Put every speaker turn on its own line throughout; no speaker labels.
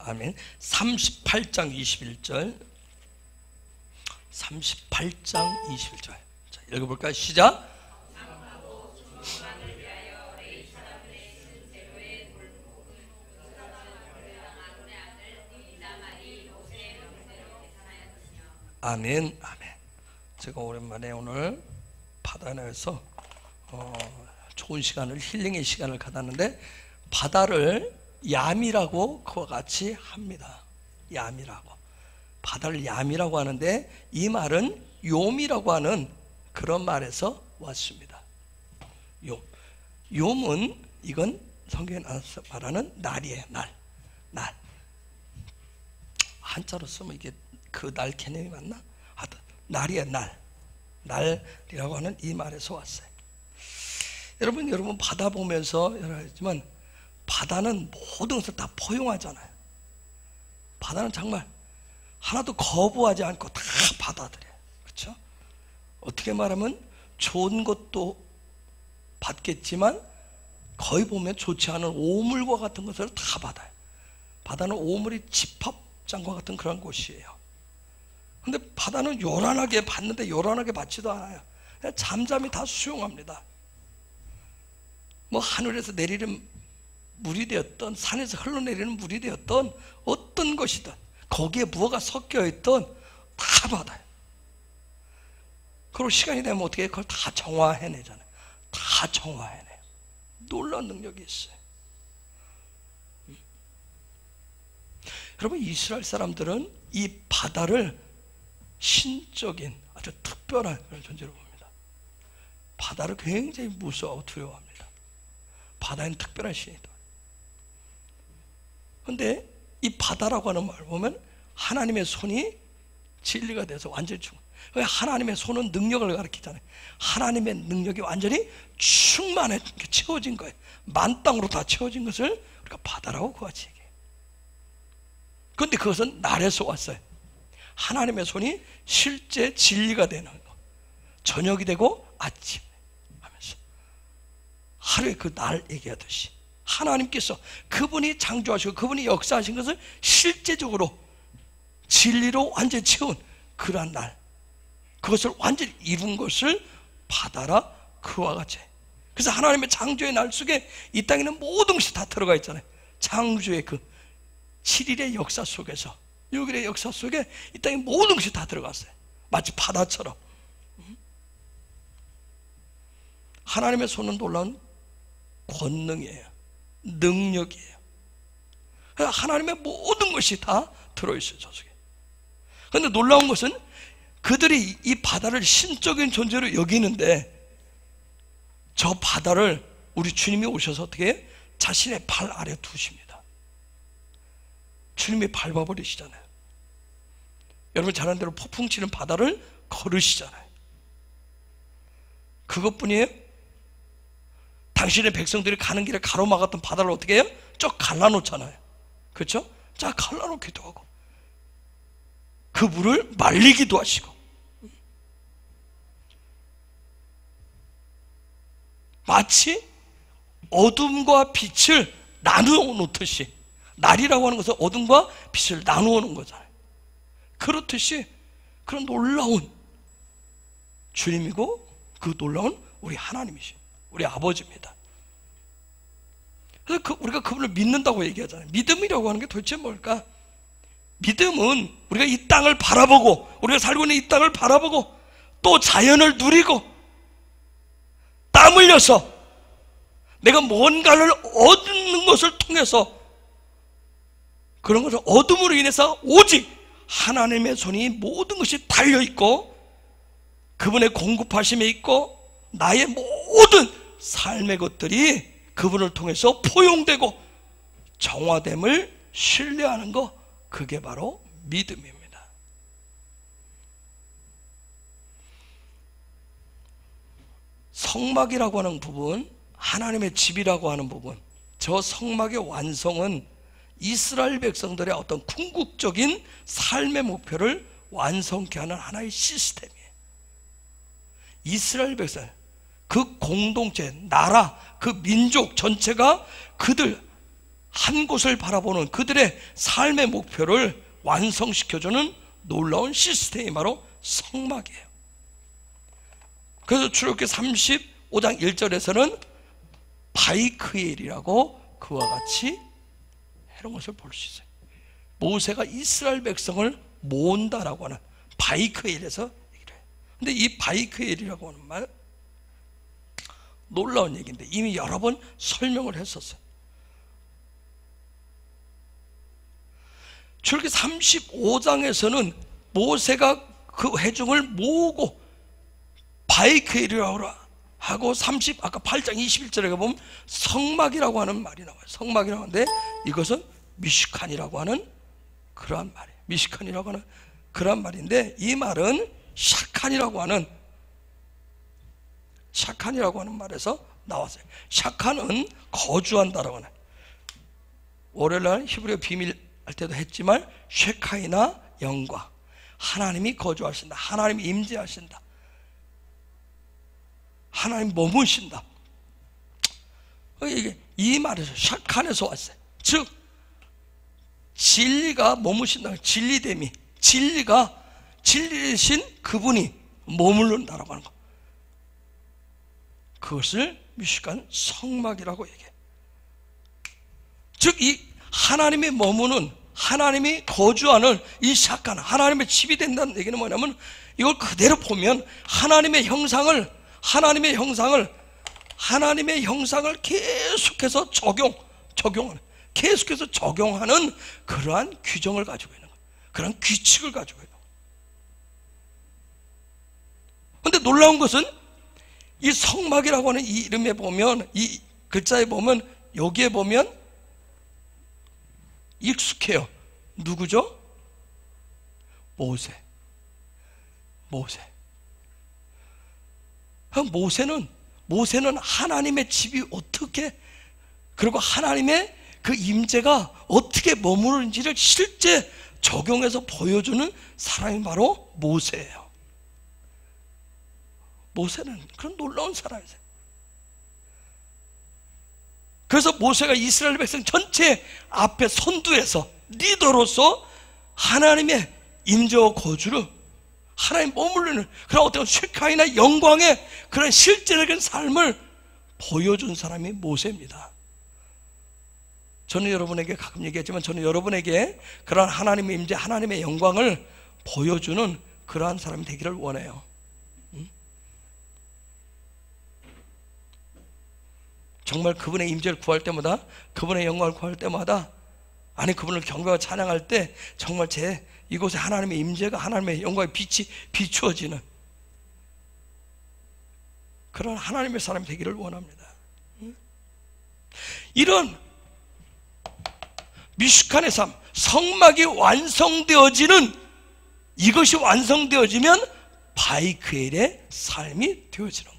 아멘. 38장 21절. 38장 21절. 자, 읽어볼까요? 시작. 아멘. 아멘. 제가 오랜만에 오늘 바다에서 좋은 시간을, 힐링의 시간을 가졌는데, 바다를 얌이라고 그와 같이 합니다. 얌이라고. 바다를 얌이라고 하는데, 이 말은 욤이라고 하는 그런 말에서 왔습니다. 욤. 욤은, 이건 성경에 나와서 말하는 날이에요. 날. 한자로 쓰면 이게 그 날 개념이 맞나? 하여튼 날이에요. 날이라고 하는 이 말에서 왔어요. 여러분 바다 보면서 여러분, 바다는 모든 것을 다 포용하잖아요. 바다는 정말 하나도 거부하지 않고 다 받아들여요. 그렇죠? 어떻게 말하면 좋은 것도 받겠지만 거의 보면 좋지 않은 오물과 같은 것을 다 받아요. 바다는 오물이 집합장과 같은 그런 곳이에요. 근데 바다는 요란하게 받는데 요란하게 받지도 않아요. 그냥 잠잠히 다 수용합니다. 뭐 하늘에서 내리는 물이 되었던, 산에서 흘러내리는 물이 되었던, 어떤 것이든 거기에 무엇가 섞여 있던 다 받아요. 그리고 시간이 되면 어떻게 해요? 그걸 다 정화해내잖아요. 다 정화해내요. 놀라운 능력이 있어요. 여러분, 이스라엘 사람들은 이 바다를 신적인 아주 특별한 그런 존재로 봅니다. 바다를 굉장히 무서워하고 두려워합니다. 바다에는 특별한 신이 있다. 그런데 이 바다라고 하는 말을 보면 하나님의 손이 진리가 돼서 완전히 충만. 하나님의 손은 능력을 가리키잖아요. 하나님의 능력이 완전히 충만해 채워진 거예요. 만땅으로 다 채워진 것을 우리가 바다라고 그같이 얘기해요. 그런데 그것은 날에서 왔어요. 하나님의 손이 실제 진리가 되는 거. 저녁이 되고 아침 하면서 하루에 그 날 얘기하듯이 하나님께서 그분이 창조하시고 그분이 역사하신 것을 실제적으로 진리로 완전히 채운 그러한 날, 그것을 완전히 이룬 것을 바다라 그와 같이. 그래서 하나님의 창조의 날 속에 이 땅에는 모든 것이 다 들어가 있잖아요. 창조의 그 7일의 역사 속에서, 6일의 역사 속에 이 땅에 모든 것이 다 들어갔어요. 마치 바다처럼. 하나님의 손은 놀라운 권능이에요. 능력이에요. 하나님의 모든 것이 다 들어있어요, 저 속에. 그런데 놀라운 것은 그들이 이 바다를 신적인 존재로 여기는데, 저 바다를 우리 주님이 오셔서 어떻게 해요? 자신의 발 아래 두십니다. 주님이 밟아버리시잖아요. 여러분 잘 아는 대로 폭풍 치는 바다를 걸으시잖아요. 그것뿐이에요? 당신의 백성들이 가는 길에 가로막았던 바다를 어떻게 해요? 쭉 갈라놓잖아요. 그렇죠? 쫙 갈라놓기도 하고 그 물을 말리기도 하시고, 마치 어둠과 빛을 나누어 놓듯이, 날이라고 하는 것은 어둠과 빛을 나누어 놓은 거잖아요. 그렇듯이 그런 놀라운 주님이고 그 놀라운 우리 하나님이시, 우리 아버지입니다. 그래서 우리가 그분을 믿는다고 얘기하잖아요. 믿음이라고 하는 게 도대체 뭘까? 믿음은 우리가 이 땅을 바라보고, 우리가 살고 있는 이 땅을 바라보고, 또 자연을 누리고 땀 흘려서 내가 뭔가를 얻는 것을 통해서, 그런 것을 어둠으로 인해서 오직 하나님의 손이 모든 것이 달려있고 그분의 공급하심에 있고 나의 모든 삶의 것들이 그분을 통해서 포용되고 정화됨을 신뢰하는 것, 그게 바로 믿음입니다. 성막이라고 하는 부분, 하나님의 집이라고 하는 부분, 저 성막의 완성은 이스라엘 백성들의 어떤 궁극적인 삶의 목표를 완성케 하는 하나의 시스템이에요. 이스라엘 백성, 그 공동체, 나라, 그 민족 전체가 그들 한 곳을 바라보는 그들의 삶의 목표를 완성시켜주는 놀라운 시스템이 바로 성막이에요. 그래서 출애굽기 35장 1절에서는 바이크엘이라고 그와 같이 해놓은 것을 볼 수 있어요. 모세가 이스라엘 백성을 모은다라고 하는 바이크엘에서 얘기를 해요. 근데 이 바이크엘이라고 하는 말 놀라운 얘기인데 이미 여러 번 설명을 했었어요. 출애굽기 35장에서는 모세가 그 회중을 모으고 바이크엘이라고 하고 아까 8장 21절에 보면 성막이라고 하는 말이 나와요. 성막이라고 하는데 이것은 미슈칸이라고 하는 그러한 말이에요. 미슈칸이라고 하는 그러한 말인데 이 말은 샤칸이라고 하는 말에서 나왔어요. 샤칸은 거주한다라고 하는, 월요일날 히브리어 비밀 할 때도 했지만 쉐카이나 영광, 하나님이 거주하신다, 하나님이 임재하신다, 하나님 머무신다. 이게 이 말에서 샤칸에서 왔어요. 즉 진리가 머무신다, 진리됨이, 진리이신 그분이 머무른다라고 하는 거, 그것을 미슈칸 성막이라고 얘기해요. 즉 이 하나님이 머무는, 하나님이 거주하는 이 샤칸, 하나님의 집이 된다는 얘기는 뭐냐면 이걸 그대로 보면 하나님의 형상을 계속해서 적용하는, 계속해서 적용하는 그러한 규정을 가지고 있는 거예요. 그런 규칙을 가지고 있는 거예요. 그런데 놀라운 것은 이 성막이라고 하는 이 이름에 보면, 이 글자에 보면, 여기에 보면 익숙해요. 누구죠? 모세는 하나님의 집이 어떻게, 그리고 하나님의 그 임재가 어떻게 머무르는지를 실제 적용해서 보여주는 사람이 바로 모세예요. 모세는 그런 놀라운 사람이세요. 그래서 모세가 이스라엘 백성 전체 앞에 선두에서 리더로서 하나님의 임재와 거주를, 하나님 머무르는 그런 어떤 쉐카이나 영광의 그런 실제적인 삶을 보여준 사람이 모세입니다. 저는 여러분에게 가끔 얘기했지만 저는 여러분에게 그러한 하나님의 임재, 하나님의 영광을 보여주는 그러한 사람이 되기를 원해요. 정말 그분의 임재를 구할 때마다, 그분의 영광을 구할 때마다, 아니 그분을 경배하고 찬양할 때 정말 이곳에 하나님의 임재가, 하나님의 영광의 빛이 비추어지는 그런 하나님의 사람이 되기를 원합니다. 이런 미슈칸의 삶, 성막이 완성되어지는, 이것이 완성되어지면 바이크엘의 삶이 되어지는 거예요.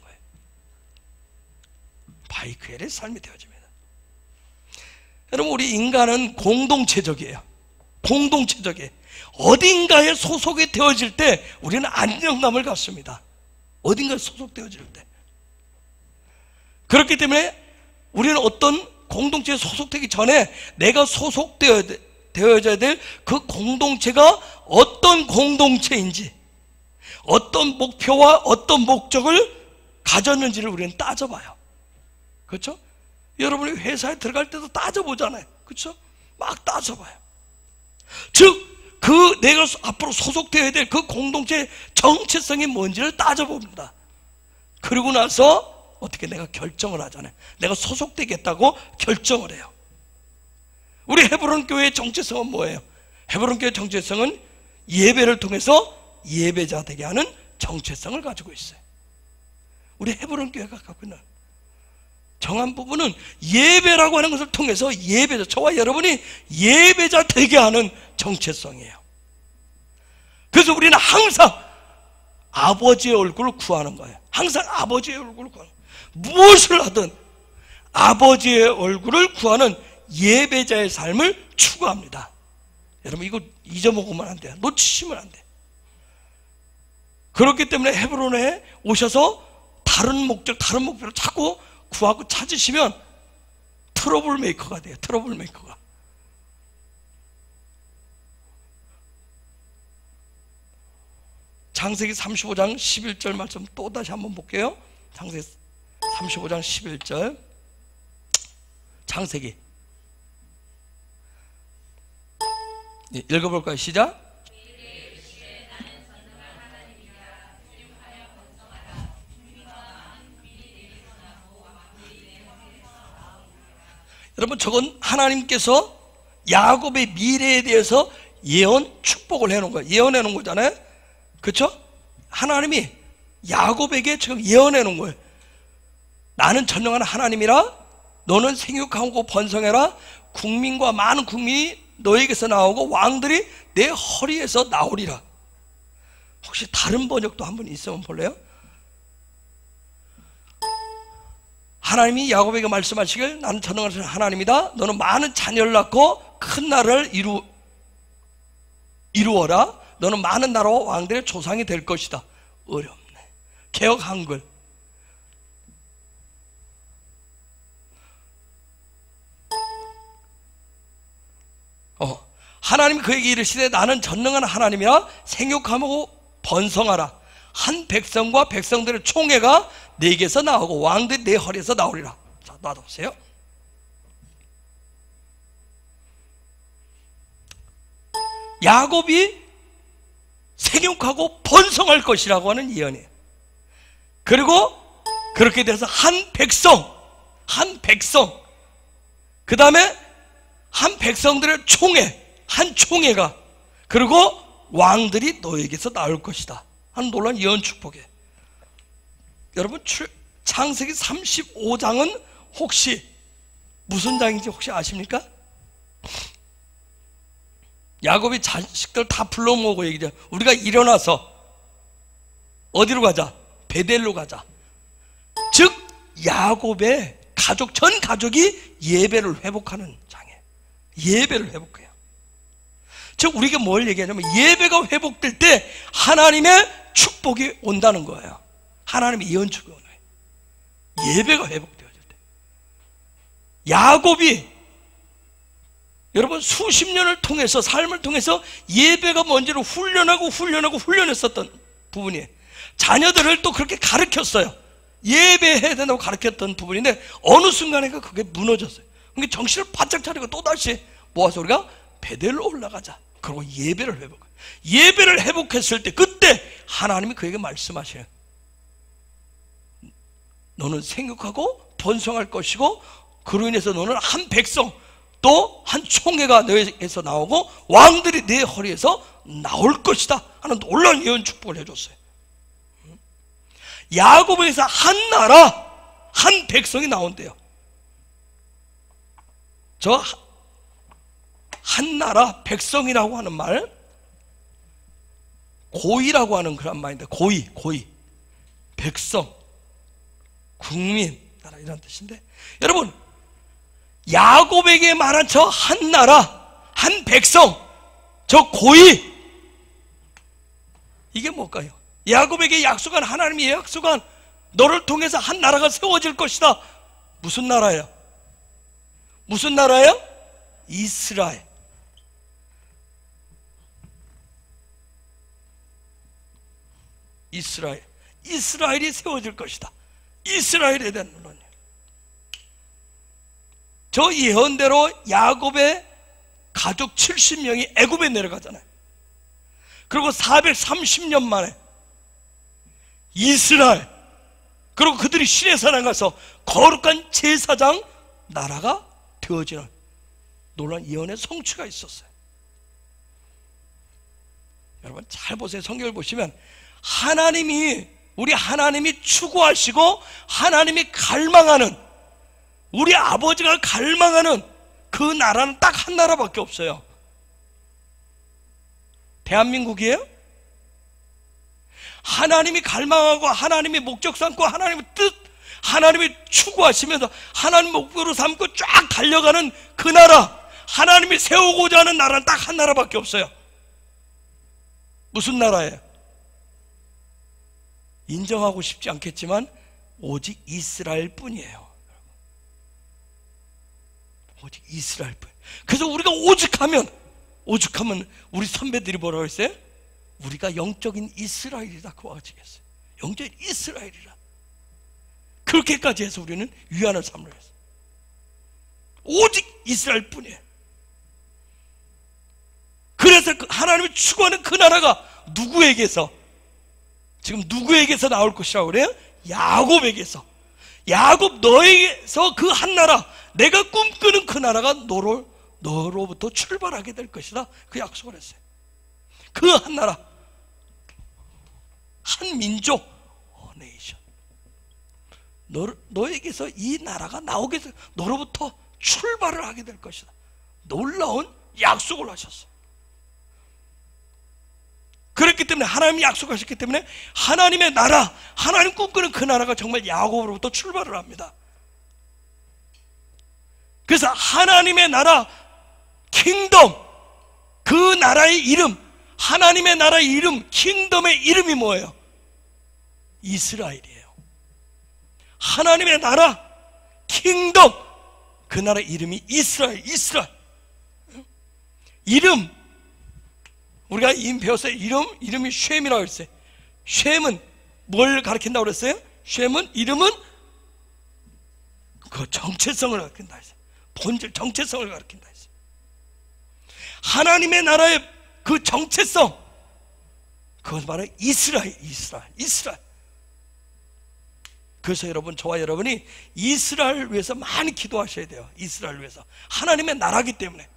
바이크엘의 삶이 되어집니다. 여러분, 우리 인간은 공동체적이에요. 공동체적이에요. 어딘가에 소속이 되어질 때 우리는 안정감을 갖습니다. 어딘가에 소속되어질 때. 그렇기 때문에 우리는 어떤 공동체에 소속되기 전에 내가 소속되어져야 될 그 공동체가 어떤 공동체인지, 어떤 목표와 어떤 목적을 가졌는지를 우리는 따져봐요. 그렇죠? 여러분이 회사에 들어갈 때도 따져보잖아요. 그렇죠? 막 따져봐요. 즉, 내가 앞으로 소속되어야 될 그 공동체의 정체성이 뭔지를 따져봅니다. 그리고 나서 어떻게 내가 결정을 하잖아요. 내가 소속되겠다고 결정을 해요. 우리 헤브론 교회의 정체성은 뭐예요? 헤브론 교회의 정체성은 예배를 통해서 예배자 되게 하는 정체성을 가지고 있어요. 우리 헤브론 교회가 갖고 있는 정한 부분은 예배라고 하는 것을 통해서 예배자, 저와 여러분이 예배자 되게 하는 정체성이에요. 그래서 우리는 항상 아버지의 얼굴을 구하는 거예요. 항상 아버지의 얼굴을 구하는 거예요. 무엇을 하든 아버지의 얼굴을 구하는 예배자의 삶을 추구합니다. 여러분, 이거 잊어먹으면 안 돼요. 놓치시면 안 돼요. 그렇기 때문에 헤브론에 오셔서 다른 목표를 자꾸 구하고 찾으시면 트러블 메이커가 돼요. 트러블 메이커가. 창세기 35장 11절 말씀 또 다시 한번 볼게요. 창세기 35장 11절. 창세기. 네, 읽어볼까요? 시작. 여러분, 저건 하나님께서 야곱의 미래에 대해서 예언 축복을 해놓은 거예요. 예언해 놓은 거잖아요. 그렇죠? 하나님이 야곱에게 지금 예언해 놓은 거예요. 나는 전능한 하나님이라, 너는 생육하고 번성해라. 국민과 많은 국민이 너에게서 나오고 왕들이 내 허리에서 나오리라. 혹시 다른 번역도 한번 있으면 볼래요? 하나님이 야곱에게 말씀하시길, 나는 전능한 하나님이다. 너는 많은 자녀를 낳고 큰 나라를 이루어라. 너는 많은 나라와 왕들의 조상이 될 것이다. 어렵네. 개역 한글. 하나님이 그에게 이르시되, 나는 전능한 하나님이라 생육하고 번성하라. 한 백성과 백성들의 총회가 내게서 나오고 왕들이 내 허리에서 나오리라. 자, 놔두세요. 야곱이 생육하고 번성할 것이라고 하는 예언이에요. 그리고 그렇게 돼서 한 백성, 그 다음에 한 백성들의 총회, 한 총회가, 그리고 왕들이 너에게서 나올 것이다 하는 놀라운 예언 축복이에요. 여러분, 창세기 35장은 혹시 무슨 장인지 혹시 아십니까? 야곱이 자식들 다 불러 모으고 얘기죠. 우리가 일어나서 어디로 가자? 베델로 가자. 즉 야곱의 가족, 전 가족이 예배를 회복하는 장이에요. 예배를 회복해요. 즉 우리가 뭘 얘기하냐면, 예배가 회복될 때 하나님의 축복이 온다는 거예요. 하나님의 예언 축복이 오는 거예요. 예배가 회복되어질 때. 야곱이 여러분 수십 년을 통해서, 삶을 통해서 예배가 뭔지를 훈련했었던 부분이에요. 자녀들을 또 그렇게 가르쳤어요. 예배해야 된다고 가르쳤던 부분인데 어느 순간인가 그게 무너졌어요. 그러니까 정신을 바짝 차리고 또다시 모아서 우리가 베델로 올라가자. 그리고 예배를 회복해요. 예배를 회복했을 때 그때 하나님이 그에게 말씀하셔요. 너는 생육하고 번성할 것이고, 그로 인해서 너는 한 백성, 또 한 총회가 너에게서 나오고 왕들이 내 허리에서 나올 것이다 하는 놀라운 예언 축복을 해줬어요. 야곱에서 한 나라, 한 백성이 나온대요. 저 한 나라, 백성이라고 하는 말, 고위라고 하는 그런 말인데, 고위, 백성, 국민, 나라 이런 뜻인데, 여러분 야곱에게 말한 저 한 나라, 한 백성, 저 고위, 이게 뭘까요? 야곱에게 약속한, 하나님이 약속한 너를 통해서 한 나라가 세워질 것이다. 무슨 나라예요? 무슨 나라예요? 이스라엘. 이스라엘이 세워질 것이다. 이스라엘에 대한 논리예요. 저 예언대로 야곱의 가족 70명이 애굽에 내려가잖아요. 그리고 430년 만에 이스라엘, 그리고 그들이 시내산에 가서 거룩한 제사장 나라가 되어지는 놀라운 예언의 성취가 있었어요. 여러분 잘 보세요. 성경을 보시면 우리 하나님이 추구하시고 하나님이 갈망하는, 우리 아버지가 갈망하는 그 나라는 딱 한 나라밖에 없어요. 대한민국이에요? 하나님이 갈망하고 하나님이 목적 삼고 하나님의 뜻, 하나님이 추구하시면서 하나님 목표로 삼고 쫙 달려가는 그 나라, 하나님이 세우고자 하는 나라는 딱 한 나라밖에 없어요. 무슨 나라예요? 인정하고 싶지 않겠지만 오직 이스라엘 뿐이에요. 오직 이스라엘뿐. 그래서 우리가 오죽하면 우리 선배들이 뭐라고 했어요? 우리가 영적인 이스라엘이다. 그와 같이 했어요. 영적인 이스라엘이라. 그렇게까지 해서 우리는 위안을 삼으려 했어요. 오직 이스라엘뿐이에요. 그래서 하나님이 추구하는 그 나라가 누구에게서, 지금 누구에게서 나올 것이라고 그래요? 야곱에게서. 야곱, 너에게서 그 한 나라, 내가 꿈꾸는 그 나라가 너로부터 출발하게 될 것이다. 그 약속을 했어요. 그 한 나라, 한 민족, 네이션. 너에게서 이 나라가 나오게 될, 너로부터 출발을 하게 될 것이다. 놀라운 약속을 하셨어요. 그렇기 때문에, 하나님이 약속하셨기 때문에 하나님의 나라, 하나님 꿈꾸는 그 나라가 정말 야곱으로부터 출발을 합니다. 그래서 하나님의 나라, 킹덤, 그 나라의 이름, 하나님의 나라의 이름, 킹덤의 이름이 뭐예요? 이스라엘이에요. 하나님의 나라, 킹덤, 그 나라의 이름이 이스라엘. 이름, 우리가 이미 배웠어요. 이름이 쉔이라고 했어요. 쉔은 뭘 가리킨다고 그랬어요? 쉔은, 이름은 그 정체성을 가리킨다 했어요. 본질, 정체성을 가리킨다 했어요. 하나님의 나라의 그 정체성, 그것을 말해 이스라엘. 그래서 여러분, 저와 여러분이 이스라엘을 위해서 많이 기도하셔야 돼요. 이스라엘을 위해서. 하나님의 나라기 때문에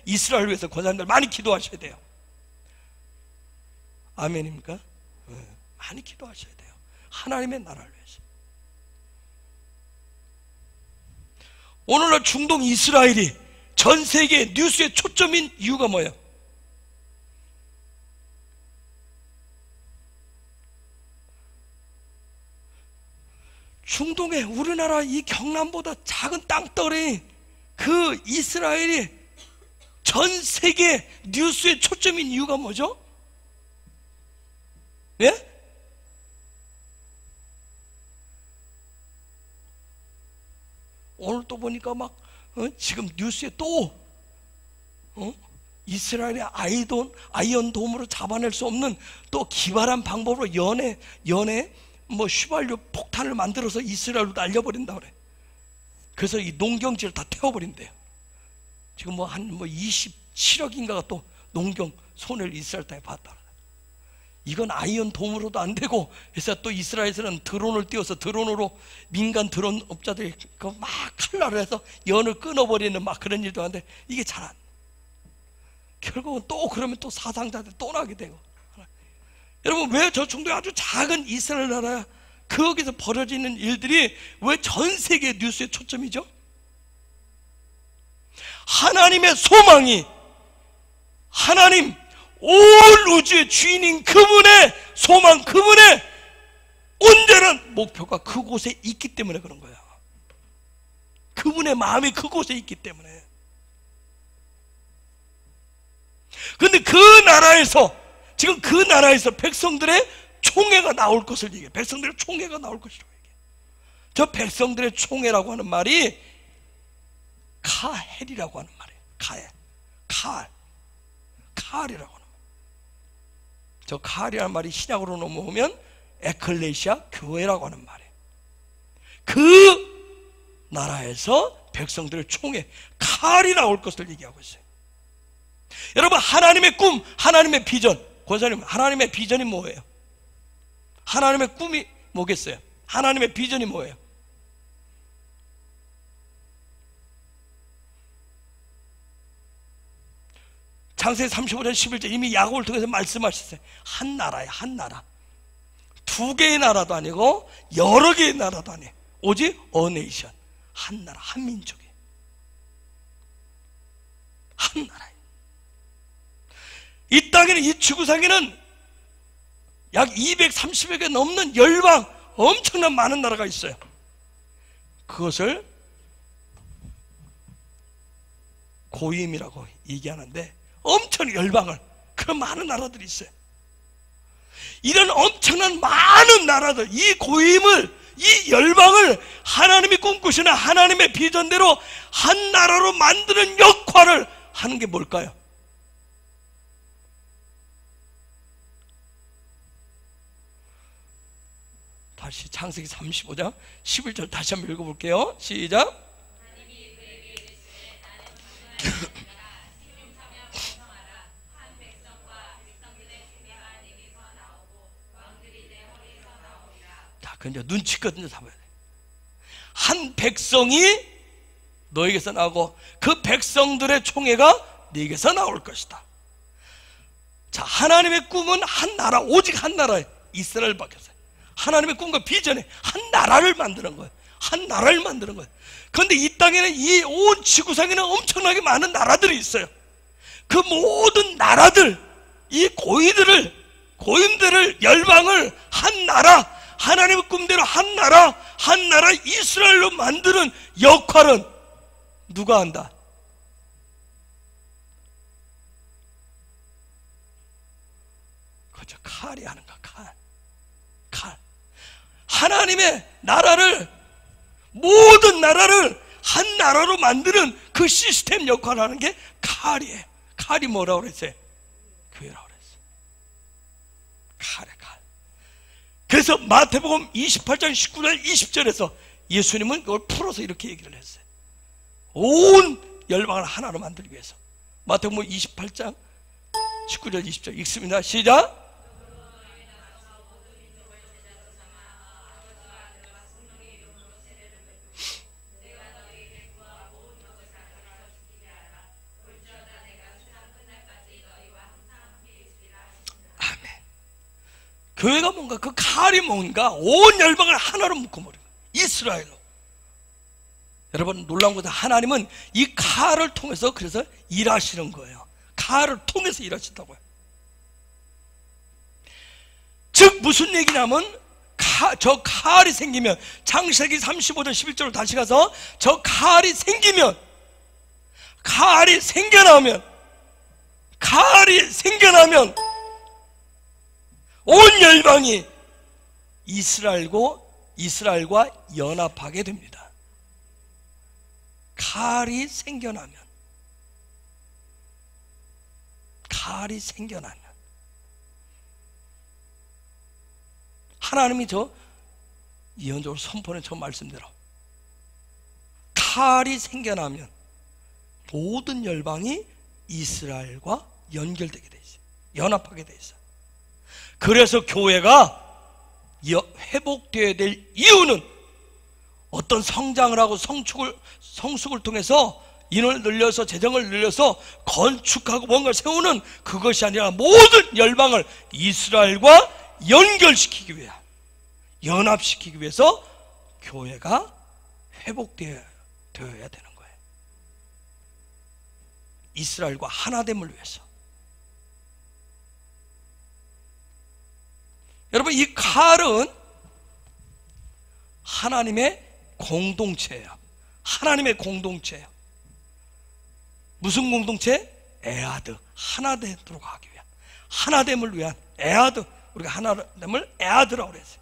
이스라엘을 위해서 권사님들 많이 기도하셔야 돼요. 아멘입니까? 많이 기도하셔야 돼요. 하나님의 나라를 위해서. 오늘날 중동 이스라엘이 전 세계 뉴스의 초점인 이유가 뭐예요? 중동에 우리나라 이 경남보다 작은 땅덩어리 그 이스라엘이 전 세계 뉴스의 초점인 이유가 뭐죠? 예? 오늘 또 보니까 막 지금 뉴스에 또 이스라엘의 아이언돔으로 잡아낼 수 없는 또 기발한 방법으로 연애 휘발유 폭탄을 만들어서 이스라엘로 날려버린다 그래. 그래서 이 농경지를 다 태워버린대요. 지금 한 27억인가가 또 농경 손해를 이스라엘 땅에 봤다. 이건 아이언돔으로도 안 되고, 그래서 또 이스라엘에서는 드론을 띄워서 드론으로 민간 드론 업자들이 막 칼날을 해서 연을 끊어버리는 막 그런 일도 하는데, 이게 잘 안. 결국은 또 그러면 또 사상자들 또 나게 되고. 여러분, 왜 저 중동에 아주 작은 이스라엘 나라야 거기서 벌어지는 일들이 왜 전 세계 뉴스의 초점이죠? 하나님의 소망이, 하나님 온 우주의 주인인 그분의 소망, 그분의 온전한 목표가 그곳에 있기 때문에 그런 거야. 그분의 마음이 그곳에 있기 때문에. 그런데 그 나라에서, 지금 그 나라에서 백성들의 총회가 나올 것을 얘기해. 백성들의 총회가 나올 것이라고 얘기해. 저 백성들의 총회라고 하는 말이 카헬이라고 하는 말이에요. 카헬이라고 하는 말. 저 카헬이라는 말이 신약으로 넘어오면 에클레시아, 교회라고 하는 말이에요. 그 나라에서 백성들의 총회, 카헬이 나올 것을 얘기하고 있어요. 여러분, 하나님의 꿈, 하나님의 비전, 권사님, 하나님의 비전이 뭐예요? 하나님의 꿈이 뭐겠어요? 하나님의 비전이 뭐예요? 창세기 35장 11절 이미 야곱을 통해서 말씀하셨어요. 한 나라야, 한 나라. 두 개의 나라도 아니고 여러 개의 나라도 아니에요. 오직 어네이션, 한 나라, 한 민족이, 한 나라예요. 이 땅에는, 이 지구상에는 약 230여 개 넘는 열방, 엄청난 많은 나라가 있어요. 그것을 고임이라고 얘기하는데, 엄청 열방을, 그런 많은 나라들이 있어요. 이런 엄청난 많은 나라들, 이 고임을, 이 열방을 하나님이 꿈꾸시는 하나님의 비전대로 한 나라로 만드는 역할을 하는 게 뭘까요? 다시 창세기 35장 11절 다시 한번 읽어볼게요. 시작. 자, 근데 눈치껏 잡아야 돼. 한 백성이 너에게서 나오고 그 백성들의 총회가 네게서 나올 것이다. 자, 하나님의 꿈은 한 나라, 오직 한 나라에 이스라엘 밖에서. 하나님의 꿈과 비전에 한 나라를 만드는 거예요. 한 나라를 만드는 거예요. 그런데 이 땅에는, 이 온 지구상에는 엄청나게 많은 나라들이 있어요. 그 모든 나라들, 이 고인들을 열방을 한 나라, 하나님의 꿈대로 한 나라 이스라엘로 만드는 역할은 누가 한다? 그렇죠. 칼이 하는 거야. 칼. 하나님의 나라를, 모든 나라를 한 나라로 만드는 그 시스템 역할을 하는 게 칼이에요. 칼이 뭐라고 그랬어요? 교회라고 그랬어요. 칼. 그래서 마태복음 28장 19절 20절에서 예수님은 그걸 풀어서 이렇게 얘기를 했어요. 온 열방을 하나로 만들기 위해서. 마태복음 28장 19절 20절 읽습니다. 시작. 교회가 뭔가, 그 칼이 뭔가 온 열방을 하나로 묶어버린 거예요. 이스라엘로. 여러분, 놀라운 것은 하나님은 이 칼을 통해서 그래서 일하시는 거예요. 칼을 통해서 일하신다고요. 즉 무슨 얘기냐면, 저 칼이 생기면, 창세기 35장 11절로 다시 가서, 저 칼이 생기면, 칼이 생겨나면 온 열방이 이스라엘과 연합하게 됩니다. 칼이 생겨나면 하나님이 저 예언적으로 선포는 저 말씀대로 칼이 생겨나면 모든 열방이 이스라엘과 연결되게 돼 있어요. 연합하게 돼 있어요. 그래서 교회가 회복되어야 될 이유는 어떤 성장을 하고 성숙을 통해서 인원을 늘려서 재정을 늘려서 건축하고 뭔가를 세우는 그것이 아니라 모든 열방을 이스라엘과 연결시키기 위해, 연합시키기 위해서 교회가 회복되어야 되는 거예요. 이스라엘과 하나됨을 위해서. 여러분, 이 칼은 하나님의 공동체예요. 하나님의 공동체예요. 무슨 공동체? 에아드, 하나 되도록 하기 위한, 하나됨을 위한 에아드. 우리가 하나됨을 에아드라고 그랬어요.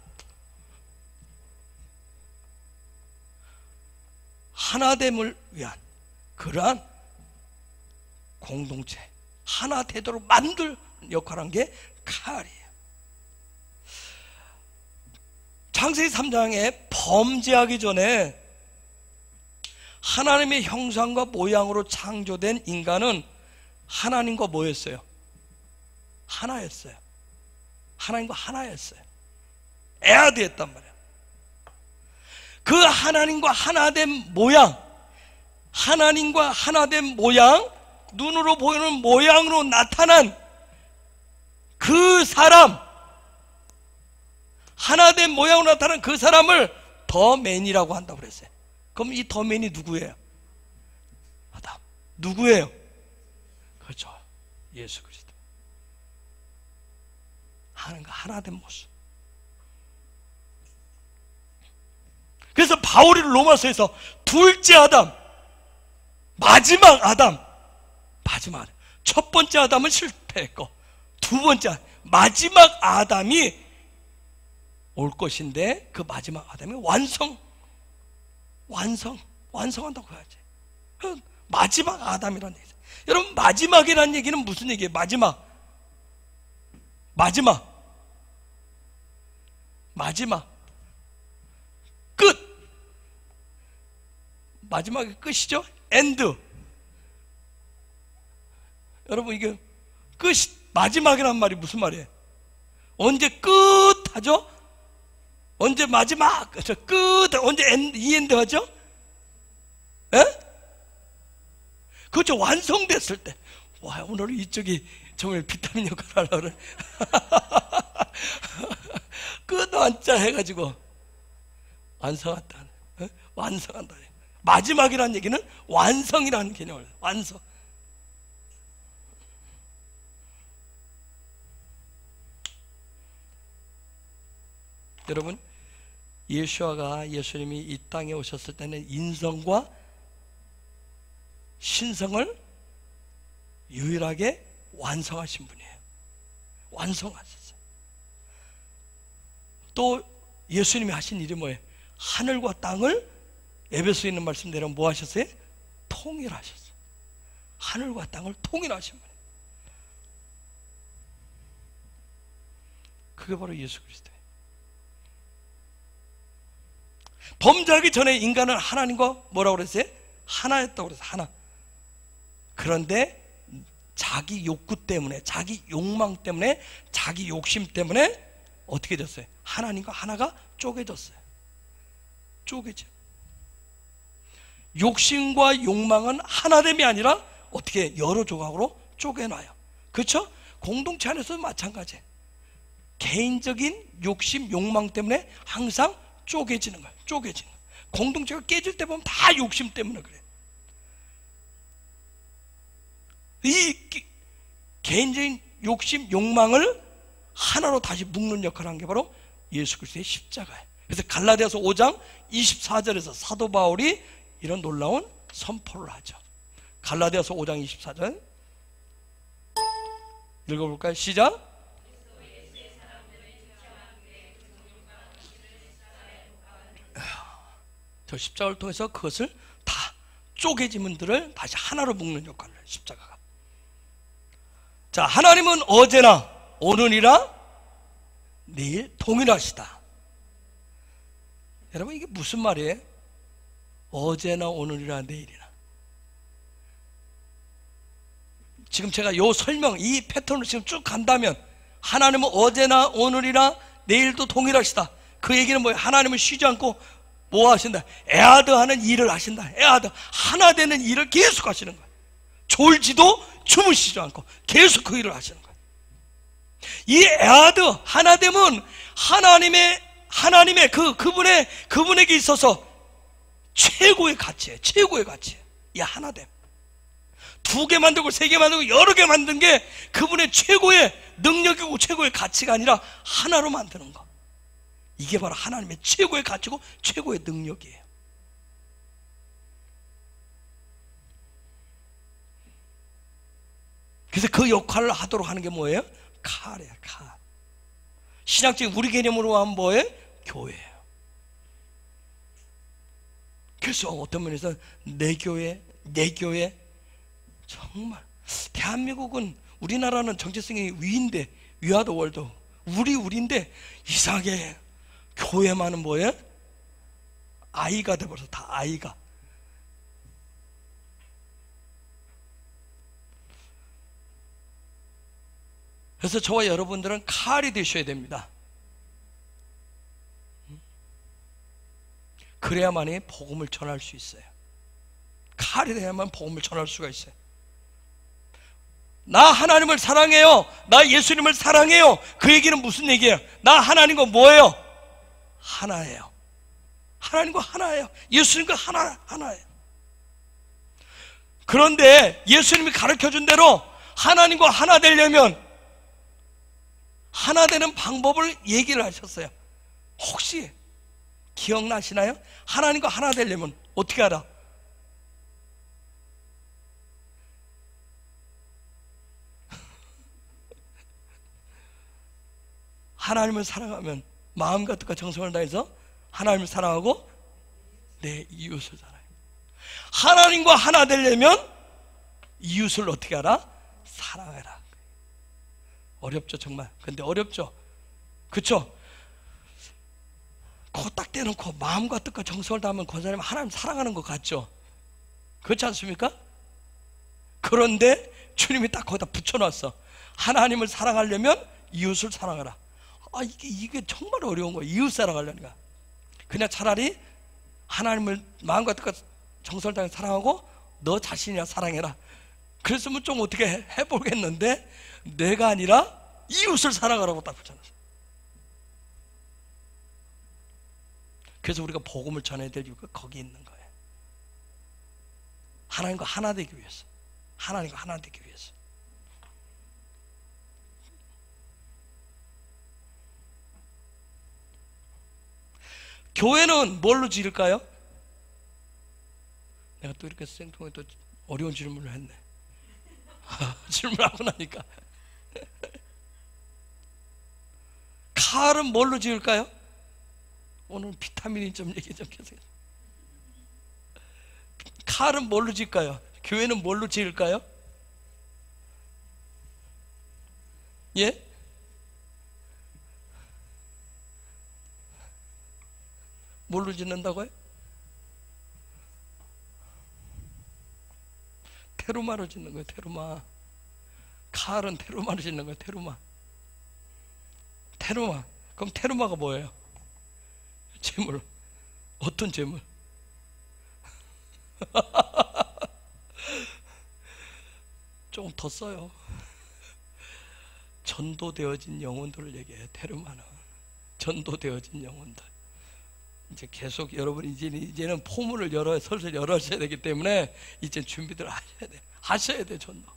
하나됨을 위한 그러한 공동체, 하나 되도록 만들 역할을 한 게 칼이에요. 창세기 3장에 범죄하기 전에 하나님의 형상과 모양으로 창조된 인간은 하나님과 뭐였어요? 하나였어요. 하나님과 하나였어요. 에아드였단 말이에요. 그 하나님과 하나된 모양, 하나님과 하나된 모양, 눈으로 보이는 모양으로 나타난 그 사람, 하나된 모양으로 나타난 그 사람을 더맨이라고 한다고 그랬어요. 그럼 이 더맨이 누구예요? 아담. 누구예요? 그렇죠. 예수 그리스도. 하나님과 하나된 모습. 그래서 바울이 로마서에서 둘째 아담, 마지막 아담, 첫 번째 아담은 실패했고 두 번째 마지막 아담이 올 것인데 그 마지막 아담이 완성한다고 해야지. 마지막 아담이라는 얘기죠. 여러분, 마지막이라는 얘기는 무슨 얘기예요? 마지막 끝. 마지막이 끝이죠. 엔드. 여러분, 이게 끝이 마지막이란 말이 무슨 말이에요? 언제 끝 하죠? 언제 마지막 끝, 언제 이엔드 하죠? 에? 그렇죠. 완성됐을 때. 와, 오늘 이쪽이 정말 비타민 역할을 하려고 그래. 끝 완자 해가지고 완성한다. 완성한다. 마지막이라는 얘기는 완성이라는 개념을, 완성. 여러분, 예수님이 이 땅에 오셨을 때는 인성과 신성을 유일하게 완성하신 분이에요. 완성하셨어요. 또 예수님이 하신 일이 뭐예요? 하늘과 땅을, 에베소에 있는 말씀대로 뭐 하셨어요? 통일하셨어요. 하늘과 땅을 통일하신 분이에요. 그게 바로 예수 그리스도예요. 범죄하기 전에 인간은 하나님과 뭐라고 그랬어요? 하나였다고 그랬어요. 하나. 그런데 자기 욕구 때문에, 자기 욕망 때문에, 자기 욕심 때문에 어떻게 됐어요? 하나님과 하나가 쪼개졌어요. 쪼개져. 욕심과 욕망은 하나됨이 아니라 어떻게 여러 조각으로 쪼개놔요. 그렇죠? 공동체 안에서도 마찬가지예요. 개인적인 욕심, 욕망 때문에 항상 쪼개지는 거예요. 쪼개지는 거예요. 공동체가 깨질 때 보면 다 욕심 때문에 그래요. 이 개인적인 욕심, 욕망을 하나로 다시 묶는 역할을 한 게 바로 예수 그리스도의 십자가예요. 그래서 갈라디아서 5장 24절에서 사도 바울이 이런 놀라운 선포를 하죠. 갈라디아서 5장 24절 읽어볼까요? 시작. 저 십자가를 통해서 그것을 다 쪼개진 분들을 다시 하나로 묶는 역할을 해요. 십자가가. 자, 하나님은 어제나 오늘이나 내일 동일하시다. 여러분, 이게 무슨 말이에요? 어제나 오늘이나 내일이나. 지금 제가 이 설명, 이 패턴으로 지금 쭉 간다면 하나님은 어제나 오늘이나 내일도 동일하시다. 그 얘기는 뭐예요? 하나님은 쉬지 않고 뭐 하신다? 에아드 하는 일을 하신다. 에아드, 하나 되는 일을 계속 하시는 거예요. 졸지도 주무시지 않고 계속 그 일을 하시는 거예요. 이 에아드, 하나됨은 하나님의 그분에게 있어서 최고의 가치예요. 최고의 가치예요. 이 하나됨. 2개 만들고 3개 만들고 여러 개 만든 게 그분의 최고의 능력이고 최고의 가치가 아니라 하나로 만드는 거. 이게 바로 하나님의 최고의 가치고 최고의 능력이에요. 그래서 그 역할을 하도록 하는 게 뭐예요? 칼이에요. 칼. 신학적인 우리 개념으로 하면 뭐예요? 교회예요. 그래서 어떤 면에서 내 교회 정말 대한민국은, 우리나라는 정체성이 위인데, 위아더 월드, 우리인데 이상하게 교회만은 뭐예요? 아이가 돼버려서 다 아이가. 그래서 저와 여러분들은 칼이 되셔야 됩니다. 그래야만이 복음을 전할 수 있어요. 칼이 돼야만 복음을 전할 수가 있어요. 나 하나님을 사랑해요. 나 예수님을 사랑해요. 그 얘기는 무슨 얘기예요? 나 하나님과 뭐예요? 하나예요. 하나님과 하나예요. 예수님과 하나예요. 그런데 예수님이 가르쳐준 대로 하나님과 하나 되려면 하나 되는 방법을 얘기를 하셨어요. 혹시 기억나시나요? 하나님과 하나 되려면 어떻게 하라? 하나님을 사랑하면 마음과 뜻과 정성을 다해서 하나님을 사랑하고 내 이웃을 사랑해. 하나님과 하나 되려면 이웃을 어떻게 하라? 사랑해라. 어렵죠 정말. 근데 어렵죠. 그쵸? 그거 딱 떼놓고 마음과 뜻과 정성을 다하면 그 사람이 하나님 사랑하는 것 같죠? 그렇지 않습니까? 그런데 주님이 딱 거기다 붙여놨어. 하나님을 사랑하려면 이웃을 사랑하라. 이게 정말 어려운 거야. 이웃 사랑하려니까. 그냥 차라리 하나님을 마음과 뜻과 정성을 다해 사랑하고 너 자신이나 사랑해라. 그랬으면 좀 어떻게 해보겠는데 내가 아니라 이웃을 사랑하라고 딱 붙여놨어. 그래서 우리가 복음을 전해야 될 이유가 거기 있는 거예요. 하나님과 하나 되기 위해서. 하나님과 하나 되기 위해서. 교회는 뭘로 지을까요? 내가 또 이렇게 생통에 또 어려운 질문을 했네. 질문하고 나니까. 칼은 뭘로 지을까요? 오늘 비타민이 좀 얘기 좀 해주세요. 칼은 뭘로 지을까요? 교회는 뭘로 지을까요? 예? 뭘로 짓는다고요? 테루마로 짓는 거예요. 테루마. 칼은 테루마로 짓는 거예요. 테루마. 테루마. 그럼 테루마가 뭐예요? 재물. 어떤 재물? 조금 더 써요. 전도되어진 영혼들을 얘기해요. 테루마는 전도되어진 영혼들. 이제 계속 여러분 이제는 포문을 슬슬 열어셔야 되기 때문에 이제 준비들 하셔야 돼. 전도.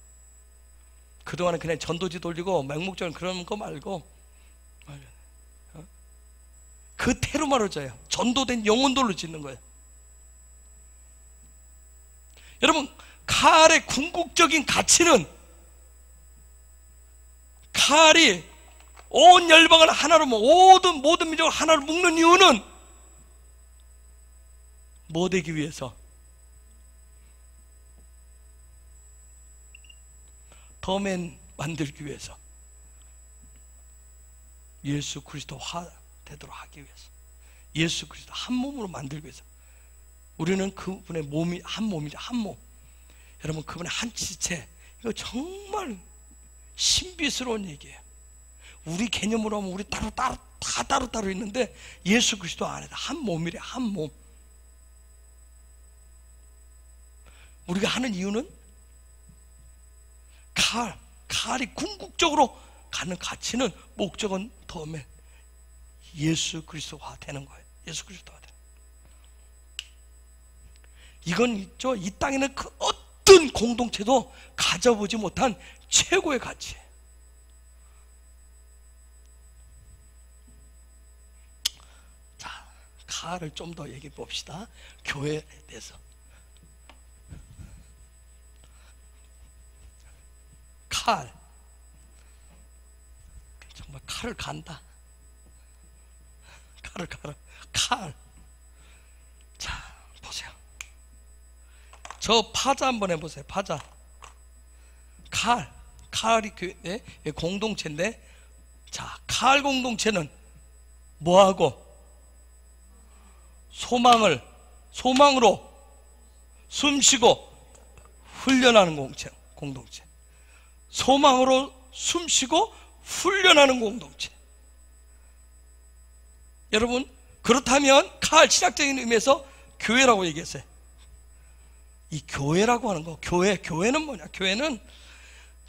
그동안은 그냥 전도지 돌리고 맹목적인 그런 거 말고 그 테루마로 져요. 전도된 영혼들로 짓는 거예요. 여러분, 칼의 궁극적인 가치는, 칼이 온 열방을 하나로 모든 민족을 하나로 묶는 이유는 뭐 되기 위해서? 더맨 만들기 위해서. 예수 그리스도화 되도록 하기 위해서. 예수 그리스도 한 몸으로 만들기 위해서. 우리는 그분의 몸이 한 몸이죠. 한 몸. 여러분, 그분의 한 지체. 이거 정말 신비스러운 얘기예요. 우리 개념으로 하면 우리 다 따로 있는데 예수 그리스도 안에다 한 몸이래. 한 몸. 우리가 하는 이유는 칼이 궁극적으로 가는 가치는, 목적은 더맨 예수 그리스도화 되는 거예요. 예수 그리스도화 되는 거예요. 이건 있죠. 이 땅에는 그 어떤 공동체도 가져보지 못한 최고의 가치예요. 자, 칼을 좀 더 얘기해 봅시다. 교회에 대해서. 칼. 정말 칼을 간다. 칼을 갈아. 칼. 자, 보세요. 저 파자 한번 해보세요. 파자. 칼이 교회 공동체인데, 자, 칼 공동체는 뭐하고? 소망으로 숨쉬고 훈련하는 공동체. 소망으로 숨쉬고 훈련하는 공동체. 여러분, 그렇다면 칼 신학적인 의미에서 교회라고 얘기했어요. 이 교회라고 하는 거, 교회는 뭐냐? 교회는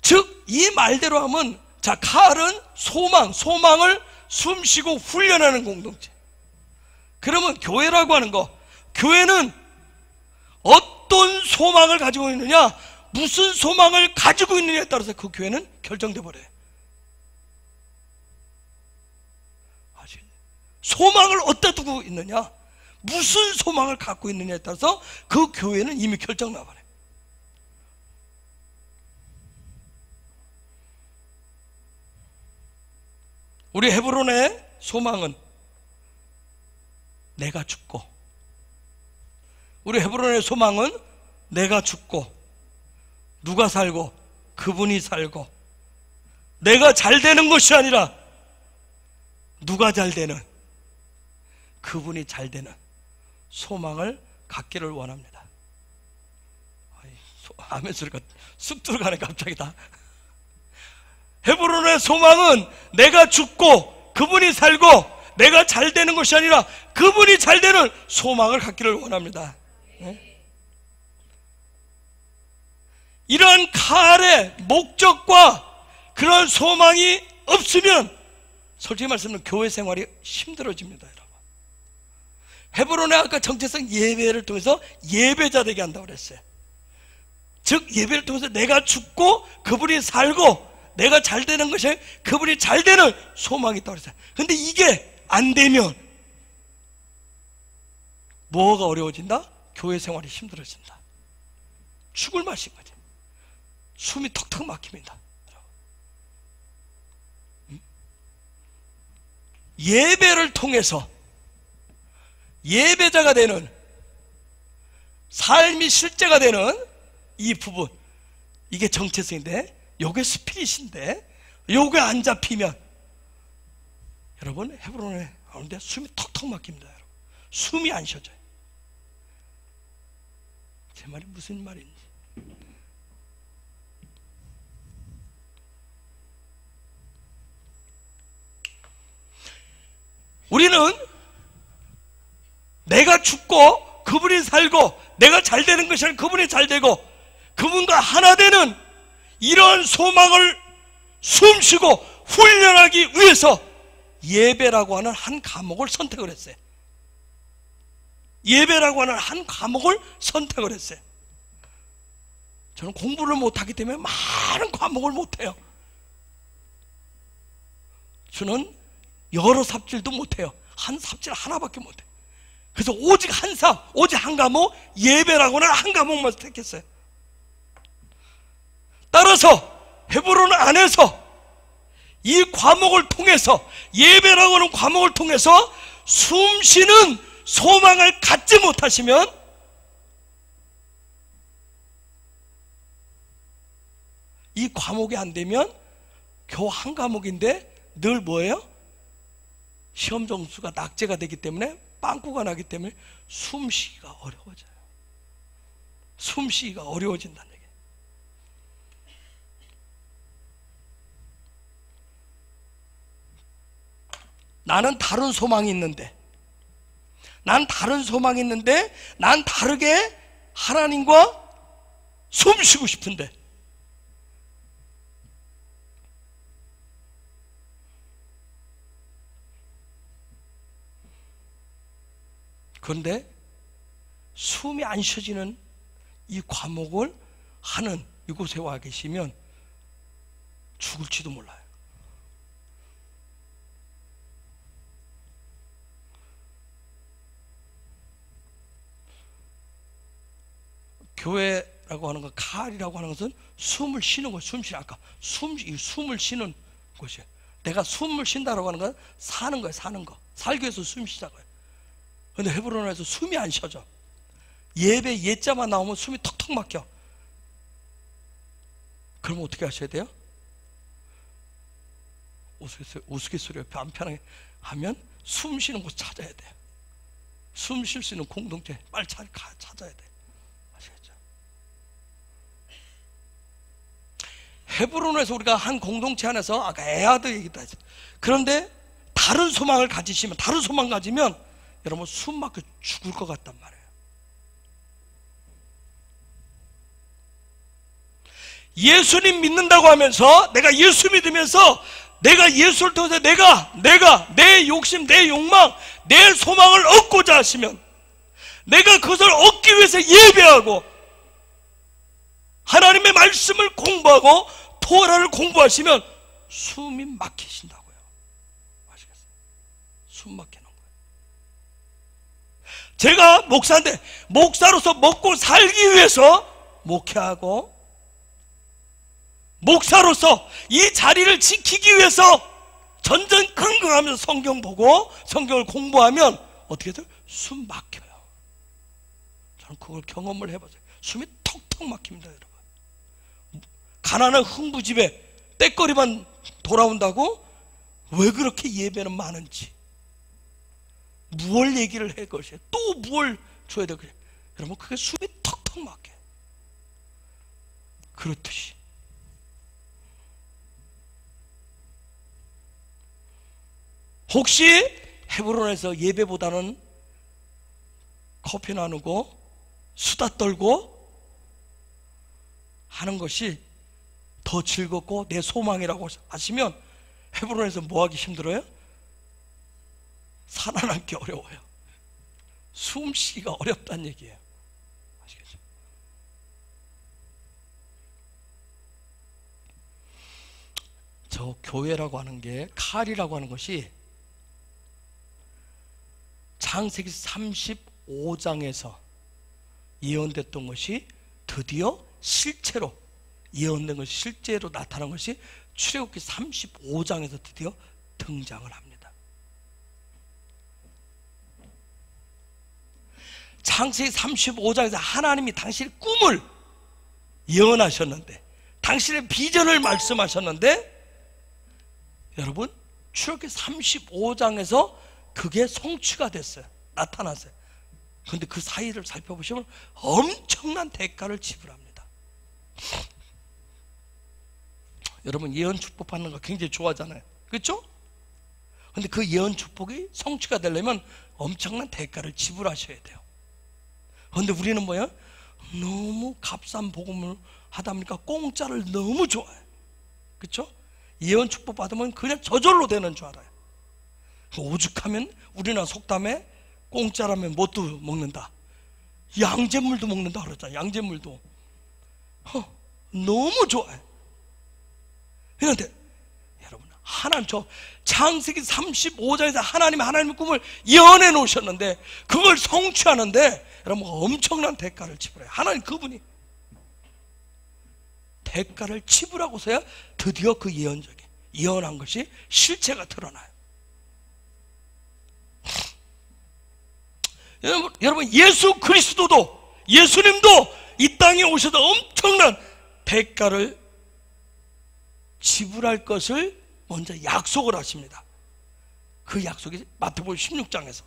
즉 이 말대로 하면, 자, 칼은 소망을 숨쉬고 훈련하는 공동체. 그러면 교회라고 하는 거, 교회는 어떤 소망을 가지고 있느냐, 무슨 소망을 가지고 있느냐에 따라서 그 교회는 결정돼 버려요. 아시겠죠? 소망을 어디다 두고 있느냐, 무슨 소망을 갖고 있느냐에 따라서 그 교회는 이미 결정 나버려요. 우리 헤브론의 소망은 내가 죽고, 우리 헤브론의 소망은 내가 죽고 누가 살고 그분이 살고, 내가 잘 되는 것이 아니라 누가 잘 되는, 그분이 잘 되는 소망을 갖기를 원합니다. 아멘 소리가 쑥 들어가네 갑자기 다. 헤브론의 소망은 내가 죽고 그분이 살고 내가 잘 되는 것이 아니라 그분이 잘 되는 소망을 갖기를 원합니다. 네? 이러한 칼의 목적과 그런 소망이 없으면 솔직히 말씀드리면 교회 생활이 힘들어집니다, 여러분. 헤브론의 아까 정체성 예배를 통해서 예배자 되게 한다고 그랬어요. 즉 예배를 통해서 내가 죽고 그분이 살고 내가 잘 되는 것이 그분이 잘 되는 소망이 있다고 그랬어요. 근데 이게 안 되면 뭐가 어려워진다? 교회 생활이 힘들어진다. 죽을 맛인 거지. 숨이 턱턱 막힙니다. 예배를 통해서 예배자가 되는, 삶이 실제가 되는 이 부분, 이게 정체성인데, 요게 스피릿인데, 요게 안 잡히면 여러분 헤브론에 오는데 숨이 턱턱 막힙니다. 여러분. 숨이 안 쉬어져요. 제 말이 무슨 말인지. 우리는 내가 죽고 그분이 살고 내가 잘 되는 것이 아니라 그분이 잘 되고 그분과 하나 되는 이런 소망을 숨쉬고 훈련하기 위해서 예배라고 하는 한 과목을 선택을 했어요. 예배라고 하는 한 과목을 선택을 했어요. 저는 공부를 못하기 때문에 많은 과목을 못해요. 저는 여러 삽질도 못해요. 한 삽질 하나밖에 못해요. 그래서 오직 오직 한 과목, 예배라고는 한 과목만 택했어요. 따라서 헤브론 안에서 이 과목을 통해서, 예배라고 하는 과목을 통해서 숨쉬는 소망을 갖지 못하시면 이 과목이 안 되면 겨우 한 과목인데 늘 뭐예요? 시험 점수가 낙제가 되기 때문에, 빵꾸가 나기 때문에 숨쉬기가 어려워져요. 숨쉬기가 어려워진다는 얘기예요. 나는 다른 소망이 있는데, 난 다르게 하나님과 숨쉬고 싶은데, 그런데 숨이 안 쉬어지는 이 과목을 하는 이곳에 와 계시면 죽을지도 몰라요. 교회라고 하는 것, 칼이라고 하는 것은 숨을 쉬는 거예요. 아까 숨을 쉬는 곳이에요. 내가 숨을 쉰다라고 하는 건 사는 거예요. 사는 거. 살기 위해서 숨 쉬자고요. 근데 헤브론에서 숨이 안 쉬어져. 예배 예자만 나오면 숨이 턱턱 막혀. 그럼 어떻게 하셔야 돼요? 우스갯소리 옆에 안 편하게 하면 숨 쉬는 곳 찾아야 돼요. 숨 쉴 수 있는 공동체 빨리 찾아야 돼요. 아시겠죠? 헤브론에서 우리가 한 공동체 안에서 아까 에아드 얘기도 했어요. 그런데 다른 소망을 가지시면, 다른 소망 가지면 여러분 숨 막혀 죽을 것 같단 말이에요. 예수님 믿는다고 하면서, 내가 예수 믿으면서 내가 예수를 통해서 내가 내 욕심, 내 욕망, 내 소망을 얻고자 하시면, 내가 그것을 얻기 위해서 예배하고 하나님의 말씀을 공부하고 토라를 공부하시면 숨이 막히신다고요. 아시겠어요? 숨 막히는 거예요. 제가 목사인데 목사로서 먹고 살기 위해서 목회하고, 목사로서 이 자리를 지키기 위해서 전전긍긍하면서 성경 보고 성경을 공부하면 어떻게 돼요? 숨 막혀요. 저는 그걸 경험을 해봤어요. 숨이 턱턱 막힙니다, 여러분. 가난한 흥부집에 떼거리만 돌아온다고 왜 그렇게 예배는 많은지, 무얼 얘기를 해 것이에요. 또 무얼 줘야 돼. 그래. 여러분, 그게 숨이 턱턱 막혀요. 그렇듯이 혹시 헤브론에서 예배보다는 커피 나누고 수다 떨고 하는 것이 더 즐겁고 내 소망이라고 하시면 헤브론에서 뭐 하기 힘들어요? 살아남기 어려워요. 숨쉬기가 어렵다는 얘기예요. 아시겠죠? 저 교회라고 하는 게, 칼이라고 하는 것이 창세기 35장에서 예언됐던 것이 드디어 실체로 예언된 것이 실제로 나타난 것이 출애굽기 35장에서 드디어 등장을 합니다. 창세기 35장에서 하나님이 당신의 꿈을 예언하셨는데, 당신의 비전을 말씀하셨는데, 여러분, 출애굽기 35장에서 그게 성취가 됐어요. 나타났어요. 그런데 그 사이를 살펴보시면 엄청난 대가를 지불합니다. 여러분, 예언 축복 받는 거 굉장히 좋아하잖아요. 그렇죠? 그런데 그 예언 축복이 성취가 되려면 엄청난 대가를 지불하셔야 돼요. 그런데 우리는 뭐야? 너무 값싼 복음을 하다 보니까 공짜를 너무 좋아해요. 그렇죠? 예언 축복 받으면 그냥 저절로 되는 줄 알아요. 오죽하면 우리나라 속담에 공짜라면 뭣도 먹는다, 양잿물도 먹는다 그러잖아요. 양잿물도 너무 좋아요. 그런데 여러분, 하나님, 저 창세기 35장에서 하나님의 꿈을 예언해 놓으셨는데 그걸 성취하는데 여러분 엄청난 대가를 지불해요. 하나님 그분이 대가를 지불하고서야 드디어 그 예언한 것이 실체가 드러나요. 여러분, 예수 그리스도도, 예수님도 이 땅에 오셔서 엄청난 대가를 지불할 것을 먼저 약속을 하십니다. 그 약속이 마태복음 16장에서.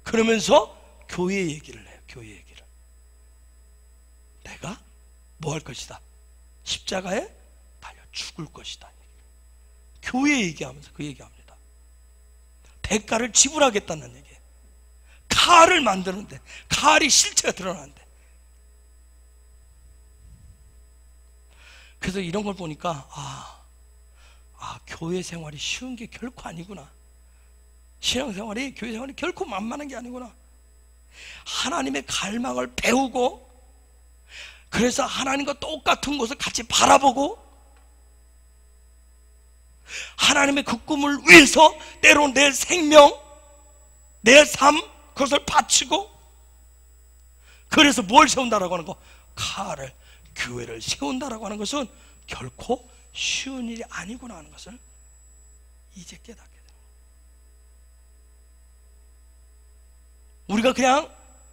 그러면서 교회 얘기를 해요. 교회 얘기를. 내가 뭐 할 것이다? 십자가에 달려 죽을 것이다. 교회 얘기하면서 그 얘기합니다. 대가를 지불하겠다는 얘기예요. 칼을 만드는데, 칼이 실체가 드러나는데. 그래서 이런 걸 보니까 교회 생활이 쉬운 게 결코 아니구나. 신앙생활이, 교회 생활이 결코 만만한 게 아니구나. 하나님의 갈망을 배우고, 그래서 하나님과 똑같은 것을 같이 바라보고, 하나님의 그 꿈을 위해서 때로 내 생명, 내 삶, 그것을 바치고, 그래서 뭘 세운다라고 하는 거? 칼을, 교회를 세운다라고 하는 것은 결코 쉬운 일이 아니구나 하는 것을 이제 깨닫게 돼요. 우리가 그냥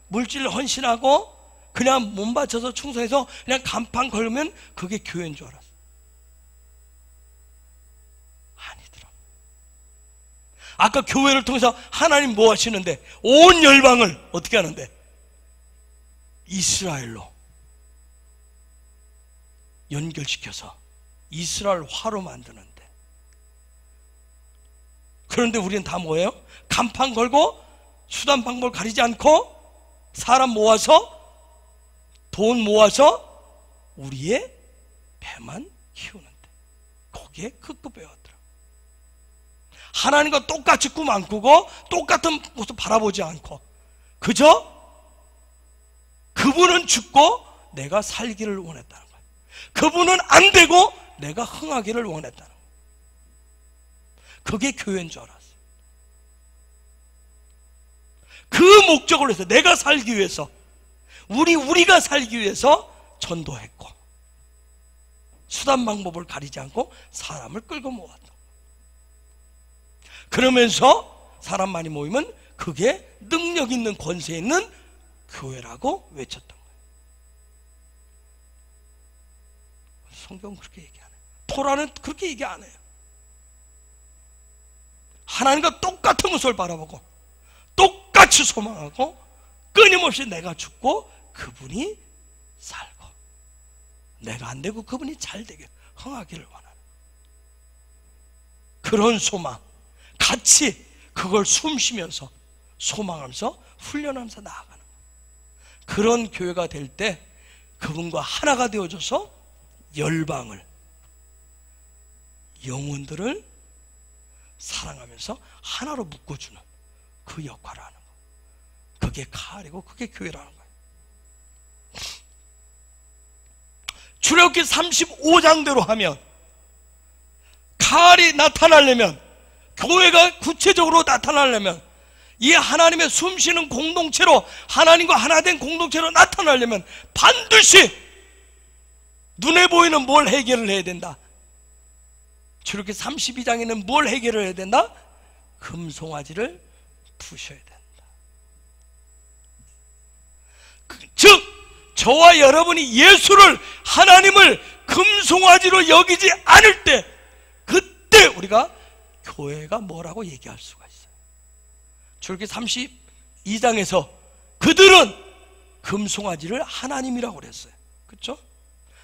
물질을 헌신하고 그냥 몸 바쳐서 충성해서 그냥 간판 걸면 그게 교회인 줄 알았어. 아니더라. 아까 교회를 통해서 하나님 뭐 하시는데? 온 열방을 어떻게 하는데? 이스라엘로 연결시켜서 이스라엘화로 만드는데, 그런데 우리는 다 뭐예요? 간판 걸고 수단 방법을 가리지 않고 사람 모아서, 돈 모아서 우리의 배만 키우는데, 거기에 급급 배웠더라. 하나님과 똑같이 꿈 안 꾸고 똑같은 모습 바라보지 않고 그저 그분은 죽고 내가 살기를 원했다는 거예요. 그분은 안 되고 내가 흥하기를 원했다는 거예요. 그게 교회인 줄 알았어요. 그 목적을 위해서, 내가 살기 위해서, 우리가 살기 위해서 전도했고, 수단 방법을 가리지 않고 사람을 끌고 모았다. 그러면서 사람 많이 모이면 그게 능력 있는 권세 있는 교회라고 외쳤던 거예요. 성경은 그렇게 얘기 안 해요. 토라는 그렇게 얘기 안 해요. 하나님과 똑같은 것을 바라보고 똑같이 소망하고 끊임없이 내가 죽고 그분이 살고 내가 안 되고 그분이 잘 되게 흥하기를 원하는 그런 소망, 같이 그걸 숨쉬면서 소망하면서 훈련하면서 나아가는 거예요. 그런 교회가 될 때 그분과 하나가 되어져서 열방을, 영혼들을 사랑하면서 하나로 묶어주는 그 역할을 하는 거예요. 그게 카알이고 그게 교회라는 거예요. 출애굽기 35장대로 하면 카알이 나타나려면, 교회가 구체적으로 나타나려면, 이 하나님의 숨쉬는 공동체로, 하나님과 하나 된 공동체로 나타나려면 반드시 눈에 보이는 뭘 해결을 해야 된다. 출애굽기 32장에는 뭘 해결을 해야 된다? 금송아지를 부셔야 된다. 즉 저와 여러분이 예수를, 하나님을 금송아지로 여기지 않을 때, 그때 우리가 교회가 뭐라고 얘기할 수가 있어요. 출애굽기 32장에서 그들은 금송아지를 하나님이라고 그랬어요. 그렇죠?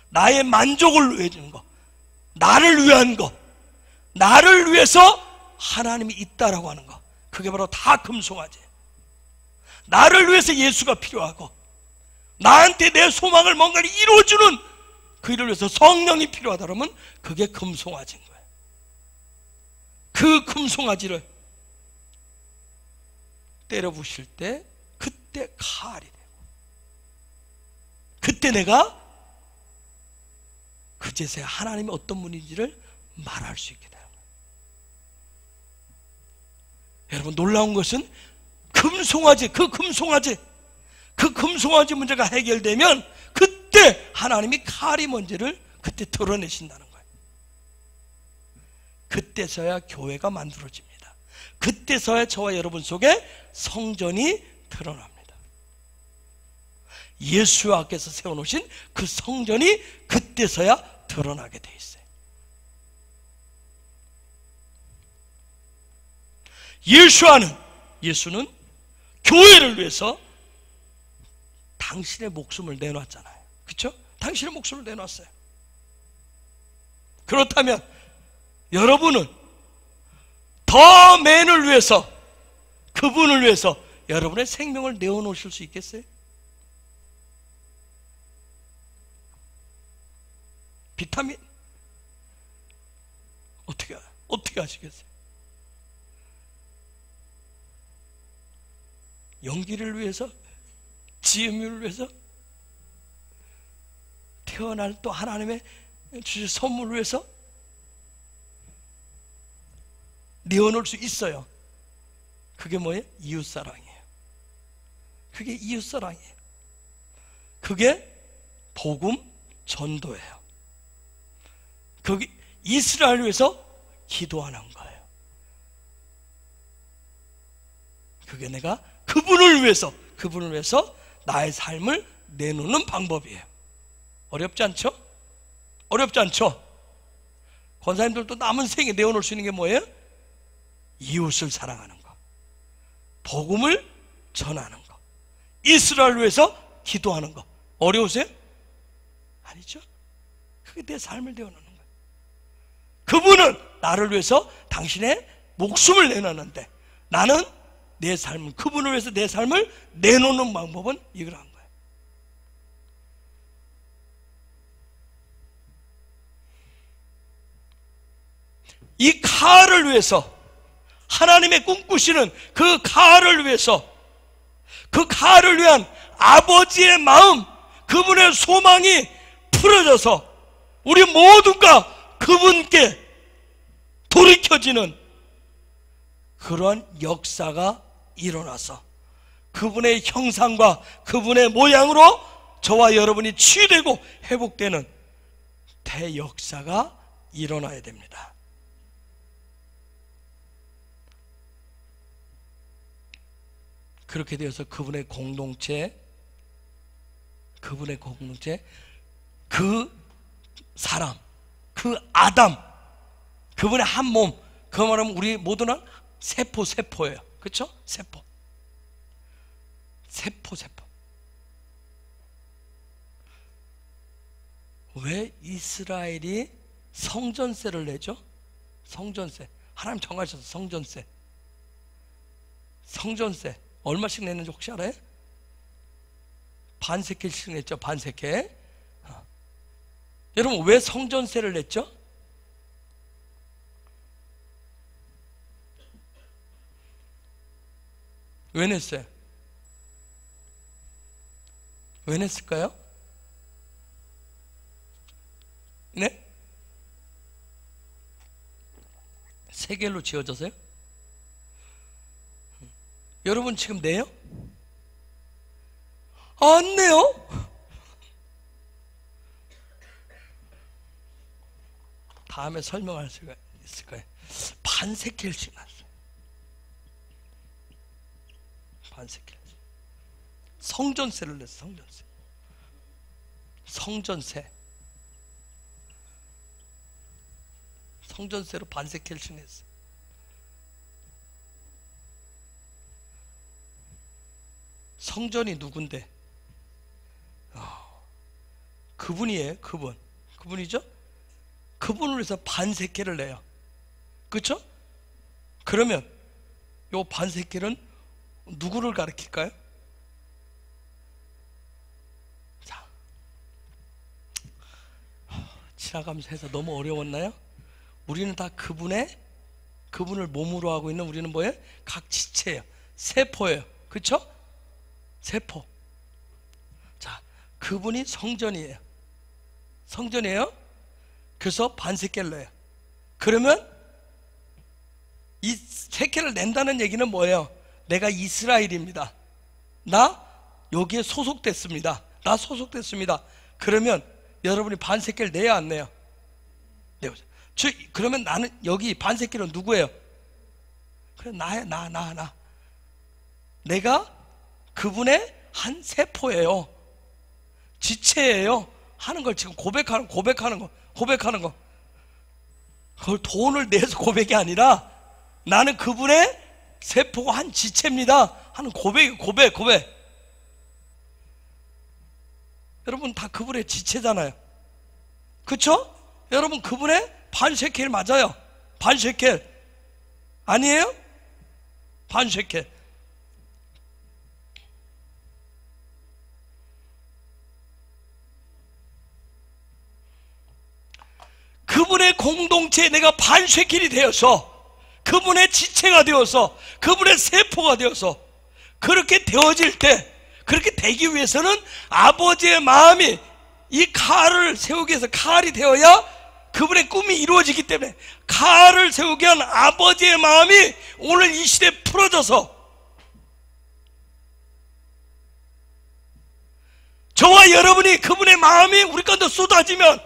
나의 만족을 위해 주는 거, 나를 위한 거, 나를 위해서 하나님이 있다라고 하는 거, 그게 바로 다 금송아지. 나를 위해서 예수가 필요하고, 나한테 내 소망을 뭔가 이루어주는 그 일을 위해서 성령이 필요하다 그러면 그게 금송아지인 거예요. 그 금송아지를 때려 부실 때 그때 칼이 되고, 그때 내가 그제서야 하나님이 어떤 분인지를 말할 수 있게 되는 거예요. 여러분, 놀라운 것은 금송아지, 그 금송아지 문제가 해결되면 그때 하나님이 칼이 뭔지를 그때 드러내신다는 거예요. 그때서야 교회가 만들어집니다. 그때서야 저와 여러분 속에 성전이 드러납니다. 예수와께서 세워놓으신 그 성전이 그때서야 드러나게 돼 있어요. 예수는 교회를 위해서 당신의 목숨을 내놨잖아요. 그렇죠? 당신의 목숨을 내놨어요. 그렇다면 여러분은 더 맨을 위해서, 그분을 위해서 여러분의 생명을 내어놓으실 수 있겠어요? 비타민 어떻게 하시겠어요? 연기를 위해서, 지음을 위해서, 태어날 또 하나님의 주신 선물을 위해서 내어놓을 수 있어요. 그게 뭐예요? 이웃사랑이에요. 그게 이웃사랑이에요. 그게 복음 전도예요. 그게 이스라엘을 위해서 기도하는 거예요. 그게 내가 그분을 위해서 나의 삶을 내놓는 방법이에요. 어렵지 않죠? 어렵지 않죠? 권사님들도 남은 생에 내어놓을 수 있는 게 뭐예요? 이웃을 사랑하는 거, 복음을 전하는 거, 이스라엘을 위해서 기도하는 거. 어려우세요? 아니죠? 그게 내 삶을 내어놓는 거예요. 그분은 나를 위해서 당신의 목숨을 내놨는데, 나는 내 삶을, 그분을 위해서 내 삶을 내놓는 방법은 이거란 거예요. 이 칼을 위해서, 하나님의 꿈꾸시는 그 칼을 위해서, 그 칼을 위한 아버지의 마음, 그분의 소망이 풀어져서 우리 모두가 그분께 돌이켜지는 그러한 역사가 일어나서 그분의 형상과 그분의 모양으로 저와 여러분이 치유되고 회복되는 대역사가 일어나야 됩니다. 그렇게 되어서 그분의 공동체, 그 사람, 그 아담, 그분의 한 몸, 그 말하면 우리 모두는 세포예요. 그렇죠? 세포. 왜 이스라엘이 성전세를 내죠? 성전세. 하나님 정하셔서 성전세 얼마씩 내는지 혹시 알아요? 반세켈씩 냈죠. 반세켈. 여러분 왜 성전세를 냈죠? 왜 냈어요? 왜 냈을까요? 네? 세겔로 지어져서요? 여러분 지금 내요? 안 내요? 다음에 설명할 수가 있을 거예요. 반세켈씩 났어요. 반세켈. 성전세를 냈어. 성전세로 반세켈씩 냈어. 성전이 누군데? 그분이에요. 그분이죠? 그분을 위해서 반세켈을 내요. 그렇죠? 그러면 요 반세켈은 누구를 가리킬까요? 자, 지나가면서 해서 너무 어려웠나요? 우리는 다 그분을 몸으로 하고 있는 우리는 뭐예요? 각 지체예요. 세포예요. 그렇죠? 세포. 자, 그분이 성전이에요. 그래서 반세켈을 내요. 그러면 이 세켈을 낸다는 얘기는 뭐예요? 내가 이스라엘입니다. 나 여기에 소속됐습니다. 그러면 여러분이 반세켈 내야 안 내요? 내보세요. 그러면 나는 여기 반세켈은 누구예요? 그래, 나야. 내가 그분의 한 세포예요. 지체예요. 하는 걸 지금 고백하는 거. 그걸 돈을 내서 고백이 아니라 나는 그분의 세포가 한 지체입니다 하는 고백. 여러분 다 그분의 지체잖아요. 그쵸? 여러분 그분의 반세켈 맞아요. 반세켈 아니에요? 반세켈. 그분의 공동체에 내가 반세켈이 되어서 그분의 지체가 되어서 그분의 세포가 되어서 그렇게 되어질 때, 그렇게 되기 위해서는 아버지의 마음이 이 칼을 세우기 위해서 칼이 되어야 그분의 꿈이 이루어지기 때문에 칼을 세우기 위한 아버지의 마음이 오늘 이 시대에 풀어져서 저와 여러분이 그분의 마음이 우리 가운데 쏟아지면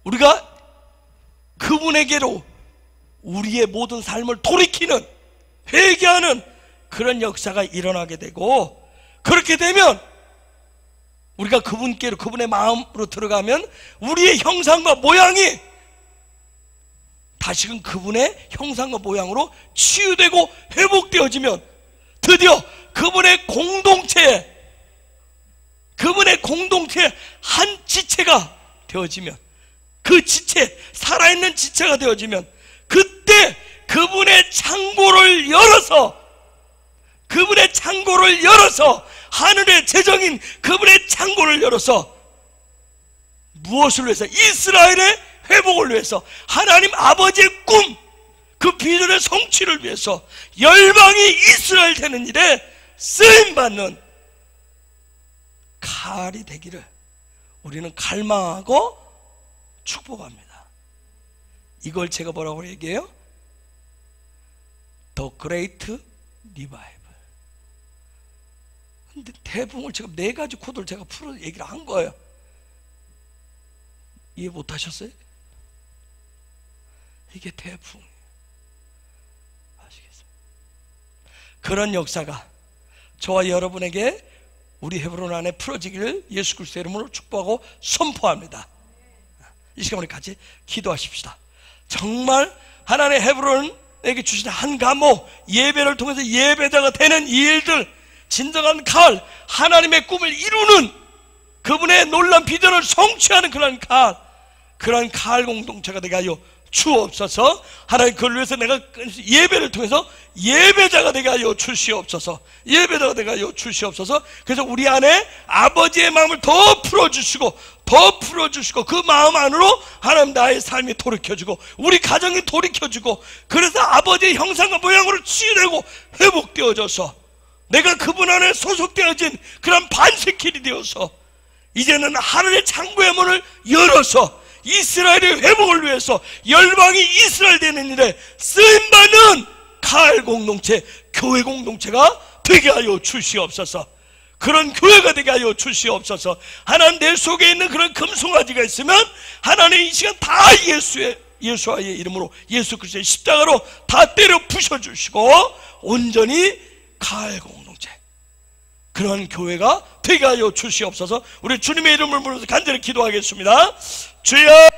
우리가 그분에게로 우리의 모든 삶을 돌이키는, 회개하는 그런 역사가 일어나게 되고, 그렇게 되면 우리가 그분께로, 그분의 마음으로 들어가면 우리의 형상과 모양이 다시금 그분의 형상과 모양으로 치유되고 회복되어지면 드디어 그분의 공동체 한 지체가 되어지면, 그 지체, 살아있는 지체가 되어지면 그때 그분의 창고를 열어서 하늘의 재정인 그분의 창고를 열어서 무엇을 위해서? 이스라엘의 회복을 위해서, 하나님 아버지의 꿈, 그 비전의 성취를 위해서 열방이 이스라엘 되는 일에 쓰임받는 칼이 되기를 우리는 갈망하고 축복합니다. 이걸 제가 뭐라고 얘기해요? The Great Revival. 근데 대붕을 지금 4가지 코드를 제가 풀어 얘기를 한 거예요. 이해 못 하셨어요? 이게 대붕. 아시겠어요? 그런 역사가 저와 여러분에게 우리 헤브론 안에 풀어지기를 예수 그리스도의 이름으로 축복하고 선포합니다. 이 시간 우리 같이 기도하십시다. 정말 하나님의 헤브론에게 주신 한 감목, 예배를 통해서 예배자가 되는 이 일들, 진정한 가을, 하나님의 꿈을 이루는 그분의 놀라운 비전을 성취하는 그런 가을 공동체가 되게 하여 주옵소서. 하나님, 그걸 위해서 내가 예배를 통해서 예배자가 되게 하여 주시옵소서. 예배자가 되게 하여 주시옵소서. 그래서 우리 안에 아버지의 마음을 더 풀어주시고 그 마음 안으로 하나님 나의 삶이 돌이켜주고 우리 가정이 돌이켜주고, 그래서 아버지의 형상과 모양으로 치유되고 회복되어져서 내가 그분 안에 소속되어진 그런 반석길이 되어서 이제는 하늘의 창고의 문을 열어서 이스라엘의 회복을 위해서 열방이 이스라엘 되는 일에 쓰임받는 가을 공동체, 교회 공동체가 되게 하여 주시옵소서. 그런 교회가 되게 하여 주시옵소서. 하나님, 내 속에 있는 그런 금송아지가 있으면 하나님 이 시간 다 예수와의 이름으로, 예수 그리스도의 십자가로 다 때려 부셔주시고 온전히 가을 공동체, 그런 교회가 되게 하여 주시옵소서. 우리 주님의 이름을 부르면서 간절히 기도하겠습니다. 주여,